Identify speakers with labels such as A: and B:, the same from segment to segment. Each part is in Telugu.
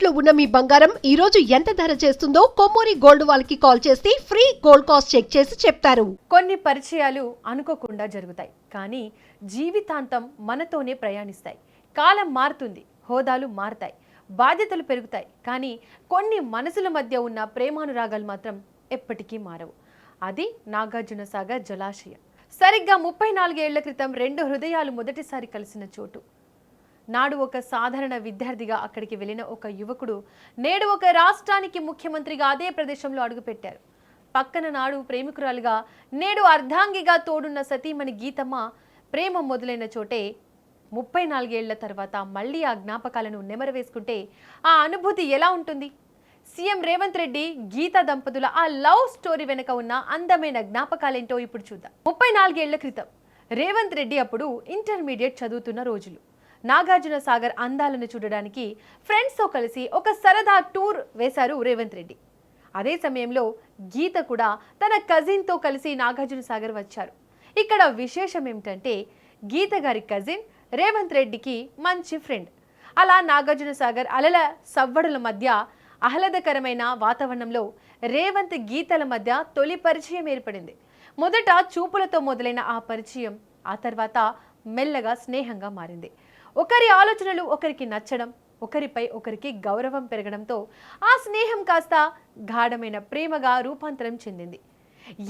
A: తాకట్లో ఉన్న మీ బంగారం ఈ రోజు ఎంత ధర చేస్తుందో కొమ్మూరి గోల్డ్ వాళ్ళకి కాల్ చేస్తే ఫ్రీ గోల్డ్ కాస్ట్ చెక్ చేసి చెప్తారు.
B: కొన్ని పరిచయాలు అనుకోకుండా జరుగుతాయి, కానీ జీవితాంతం మనతోనే ప్రయాణిస్తాయి. కాలం మారుతుంది, హోదాలు మారుతాయి, బాధ్యతలు పెరుగుతాయి, కానీ కొన్ని మనసుల మధ్య ఉన్న ప్రేమానురాగాలు మాత్రం ఎప్పటికీ మారవు. అది నాగార్జున సాగర్ జలాశయం. సరిగ్గా 34 ఏళ్ల క్రితం రెండు హృదయాలు మొదటిసారి కలిసిన చోటు. నాడు ఒక సాధారణ విద్యార్థిగా అక్కడికి వెళ్ళిన ఒక యువకుడు నేడు ఒక రాష్ట్రానికి ముఖ్యమంత్రిగా అదే ప్రదేశంలో అడుగుపెట్టారు. పక్కన నాడు ప్రేమికురాలుగా, నేడు అర్ధాంగిగా తోడున్న సతీమణి గీతమ్మ ప్రేమ మొదలైన చోటే 34 ఏళ్ల తర్వాత మళ్ళీ ఆ జ్ఞాపకాలను నెమరవేసుకుంటే ఆ అనుభూతి ఎలా ఉంటుంది? సీఎం రేవంత్ రెడ్డి, గీత దంపతుల ఆ లవ్ స్టోరీ వెనుక ఉన్న అందమైన జ్ఞాపకాలేంటో ఇప్పుడు చూద్దాం. 34 ఏళ్ల క్రితం రేవంత్ రెడ్డి అప్పుడు ఇంటర్మీడియట్ చదువుతున్న రోజులు. నాగార్జున సాగర్ అందాలను చూడడానికి ఫ్రెండ్స్తో కలిసి ఒక సరదా టూర్ వేశారు రేవంత్ రెడ్డి. అదే సమయంలో గీత కూడా తన కజిన్తో కలిసి నాగార్జున సాగర్ వచ్చారు. ఇక్కడ విశేషం ఏమిటంటే గీత గారి కజిన్ రేవంత్ రెడ్డికి మంచి ఫ్రెండ్. అలా నాగార్జున సాగర్ అలల సవ్వడుల మధ్య ఆహ్లాదకరమైన వాతావరణంలో రేవంత్ గీతల మధ్య తొలి పరిచయం ఏర్పడింది. మొదట చూపులతో మొదలైన ఆ పరిచయం ఆ తర్వాత మెల్లగా స్నేహంగా మారింది. ఒకరి ఆలోచనలు ఒకరికి నచ్చడం, ఒకరిపై ఒకరికి గౌరవం పెరగడంతో ఆ స్నేహం కాస్త గాఢమైన ప్రేమగా రూపాంతరం చెందింది.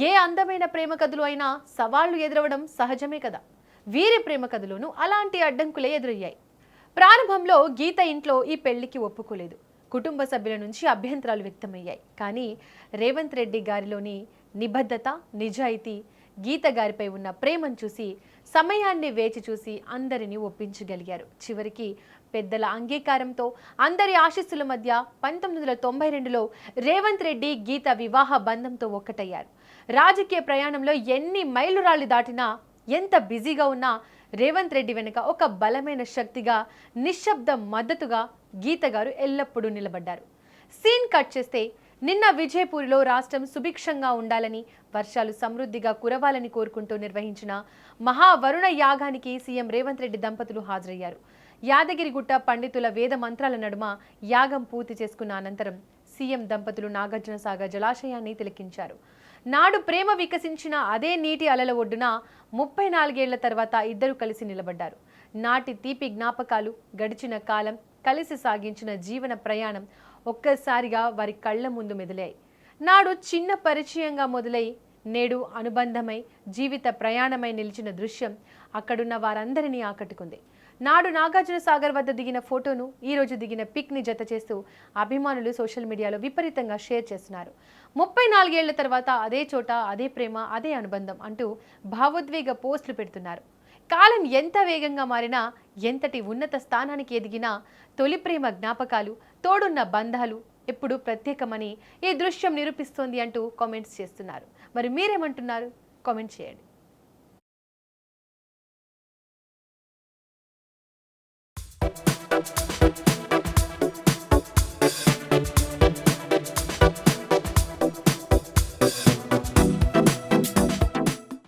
B: ఏ అందమైన ప్రేమ కథలు అయినా సవాళ్లు ఎదురవడం సహజమే కదా. వీరి ప్రేమ కథలోనూ అలాంటి అడ్డంకులే ఎదురయ్యాయి. ప్రారంభంలో గీత ఇంట్లో ఈ పెళ్లికి ఒప్పుకోలేదు. కుటుంబ సభ్యుల నుంచి అభ్యంతరాలు వ్యక్తమయ్యాయి. కానీ రేవంత్ రెడ్డి గారిలోని నిబద్ధత, నిజాయితీ, గీత గారిపై ఉన్న ప్రేమను చూసి, సమయాన్ని వేచి చూసి అందరినీ ఒప్పించగలిగారు. చివరికి పెద్దల అంగీకారంతో, అందరి ఆశీస్సుల మధ్య 1992లో రేవంత్ రెడ్డి, గీత వివాహ బంధంతో ఒక్కటయ్యారు. రాజకీయ ప్రయాణంలో ఎన్ని మైలురాళ్లు దాటినా, ఎంత బిజీగా ఉన్నా రేవంత్ రెడ్డి వెనుక ఒక బలమైన శక్తిగా, నిశ్శబ్ద మద్దతుగా గీత గారు ఎల్లప్పుడూ నిలబడ్డారు. సీన్ కట్ చేస్తే నిన్న విజయపూర్లో రాష్ట్రం సుభిక్షంగా ఉండాలని, వర్షాలు సమృద్ధిగా కురవాలని కోరుకుంటూ నిర్వహించిన మహావరుణ యాగానికి సీఎం రేవంత్ రెడ్డి దంపతులు హాజరయ్యారు. యాదగిరిగుట్ట పండితుల వేద మంత్రాల నడుమ యాగం పూర్తి చేసుకున్న అనంతరం సీఎం దంపతులు నాగార్జున సాగర్ జలాశయాన్ని తిలకించారు. నాడు ప్రేమ వికసించిన అదే నీటి అలల ఒడ్డున 34 ఏళ్ల తర్వాత ఇద్దరు కలిసి నిలబడ్డారు. నాటి తీపి జ్ఞాపకాలు, గడిచిన కాలం, కలిసి సాగించిన జీవన ప్రయాణం ఒక్కసారిగా వారి కళ్ల ముందు మెదిలాయి. నాడు చిన్న పరిచయంగా మొదలై నేడు అనుబంధమై జీవిత ప్రయాణమై నిలిచిన దృశ్యం అక్కడున్న వారందరినీ ఆకట్టుకుంది. నాడు నాగార్జున సాగర్ వద్ద దిగిన ఫోటోను ఈరోజు దిగిన పిక్ని జత చేస్తూ అభిమానులు సోషల్ మీడియాలో విపరీతంగా షేర్ చేస్తున్నారు. 34 ఏళ్ల తర్వాత అదే చోట, అదే ప్రేమ, అదే అనుబంధం అంటూ భావోద్వేగ పోస్టులు పెడుతున్నారు. కాలం ఎంత వేగంగా మారినా, ఎంతటి ఉన్నత స్థానానికి ఎదిగినా తొలి ప్రేమ జ్ఞాపకాలు, తోడున్న బంధాలు ఎప్పుడు ప్రత్యేకమని ఈ దృశ్యం నిరూపిస్తోంది అంటూ కామెంట్స్ చేస్తున్నారు. మరి మీరేమంటున్నారు? కామెంట్ చేయండి.